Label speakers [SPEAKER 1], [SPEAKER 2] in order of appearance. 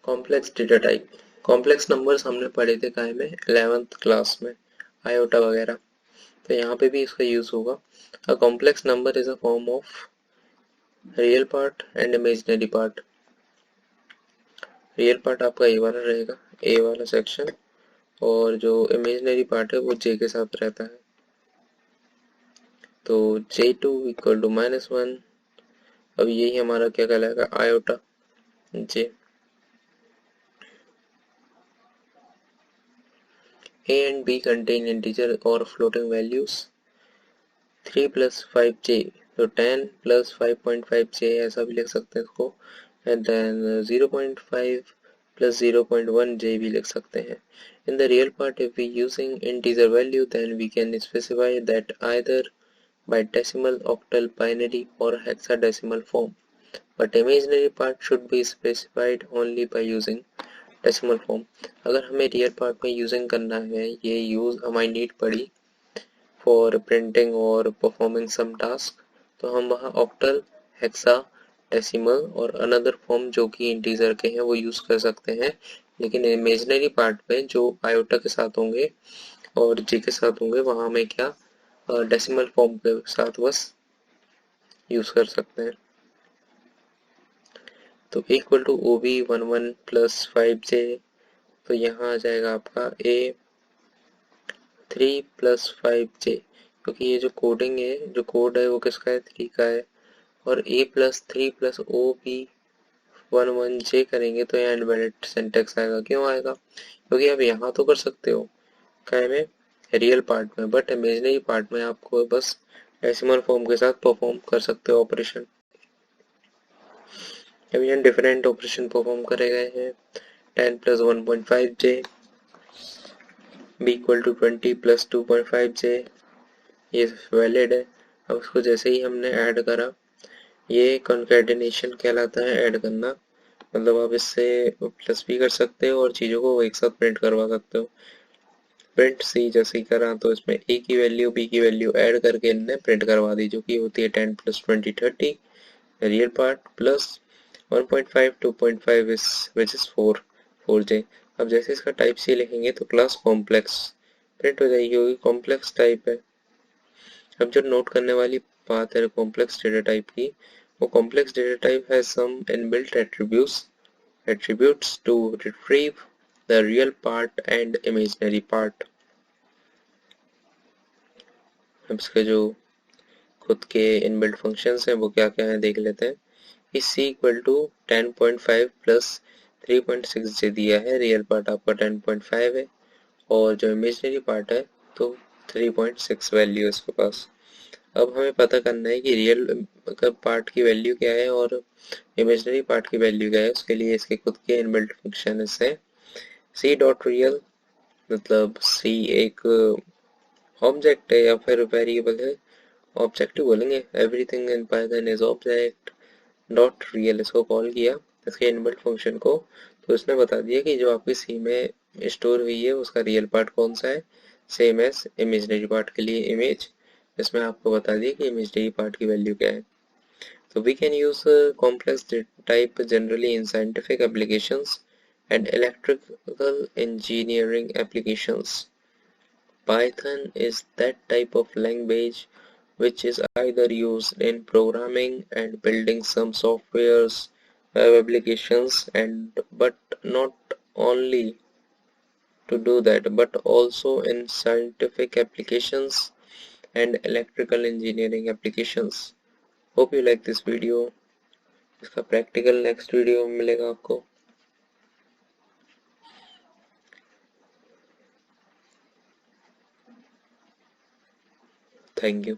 [SPEAKER 1] Complex data type. Complex numbers हमने पढ़े थे काय में 11th क्लास में, आयोटा वगैरह, तो यहाँ पे भी इसका यूज होगा। A complex number is a form of real part and imaginary part. Real part आपका ए वाला रहेगा, ए वाला सेक्शन, और जो इमेजिनरी पार्ट है वो जे के साथ रहता है। तो J2 इक्वल टू -1, अब यही हमारा क्या कहलाएगा, iota J. A and B contain integer or floating values 3 plus 5j, तो 10 plus 5.5j ऐसा भी लिख सकते हैं इसको, and then 0.5 plus 0.1j भी लिख सकते हैं। In the real part, if we using integer value, then we can specify that either by decimal, octal, binary or hexadecimal form, but imaginary part should be specified only by using decimal form. अगर हमें real part में using करना है, ये use हमारी need पड़ी for printing और performing some task, तो हम वहाँ ऑक्टल, हेक्सा, डेसिमल और अनदर फॉर्म जो कि इंटीजर के हैं वो यूज कर सकते हैं। लेकिन इमेजिनरी पार्ट में जो आयोटा के साथ होंगे और जे के साथ होंगे वहाँ हमें क्या डेसिमल फॉर्म के साथ बस यूज कर सकते हैं। तो equal to O B 11 plus 5j, तो यहाँ आ जाएगा आपका a 3 प्लस 5j, क्योंकि ये जो कोडिंग है, जो कोड है वो किसका है, 3 का है, और a plus 3 plus O B 11j करेंगे तो यहाँ एम्बेडेड सिंटैक्स आएगा। क्यों आएगा, क्योंकि आप यहाँ तो कर सकते हो क्या में, रियल पार्ट में, बट इमेजिनरी पार्ट में आपको बस डेसिमल फॉर्म के साथ परफॉर्म कर सकते हो ऑपरेशन। अब यहाँ डिफरेंट ऑपरेशन परफॉर्म करे गए हैं। 10 plus 1.5j b equal to 20 plus 2.5j, ये वैलिड है। अब उसको जैसे ही हमने ऐड करा, ये कॉन्कैटिनेशन कहलाता है, ऐड करना, मतलब आप इससे प्लस भी कर सकते हो और चीज़ों को एक साथ प्रिंट करवा सकते हो। प्रिंट सी जैसे ही करा तो इसमें ए की वैल्यू बी की वैल्यू ऐड करके इनने प्रिंट करवा दी, जो कि होती है 10 plus 20 30 real part plus 1.5 2.5 is which is 4j। अब जैसे इसका टाइप सी लिखेंगे तो क्लास कॉम्प्लेक्स प्रिंट हो जाएगी, क्योंकि कॉम्प्लेक्स टाइप है। अब जो नोट करने वाली बात है कॉम्प्लेक्स डेटा टाइप की, वो complex data type has some inbuilt attributes to retrieve the real part and imaginary part. अब इसके जो खुद के इनबिल्ट फंक्शंस हैं वो क्या क्या है देख लेते हैं। इस c equal to 10.5 plus 3.6j दिया है, रियल पार्ट आपका 10.5 है और जो इमेजिनरी पार्ट है तो 3.6 वैल्यू है इसके पास। अब हमें पता करना है कि रियल पार्ट की वैल्यू क्या है और इमेजिनरी पार्ट की वैल्यू क्या है। उसके लिए इसके खुद के इनबिल्ट फंक्शन है सी डॉट रियल, मतलब सी एक ऑब्जेक्ट है या फिर वेरिएबल है, ऑब्जेक्ट ही बोलेंगे, everything in Python is object dot real, इसको कॉल किया इसके इनबिल्ट फंक्शन को, तो इसने बता दिया कि जो आपकी सी में स्टोर हुई है उसका रियल पार्ट कौन सा है, सेम एज इमेजिनरी पार्ट के लिए इमेज, इसमें आपको बता दिया कि इमेजिनरी पार्ट की वैल्यू क्या है। So we can use complex type generally in scientific applications and electrical engineering applications. Python is that type of language which is either used in programming and building some softwares, web applications, and but not only to do that, but also in scientific applications and electrical engineering applications. Hope you like this video. इसका practical next video में मिलेगा आपको। Thank you.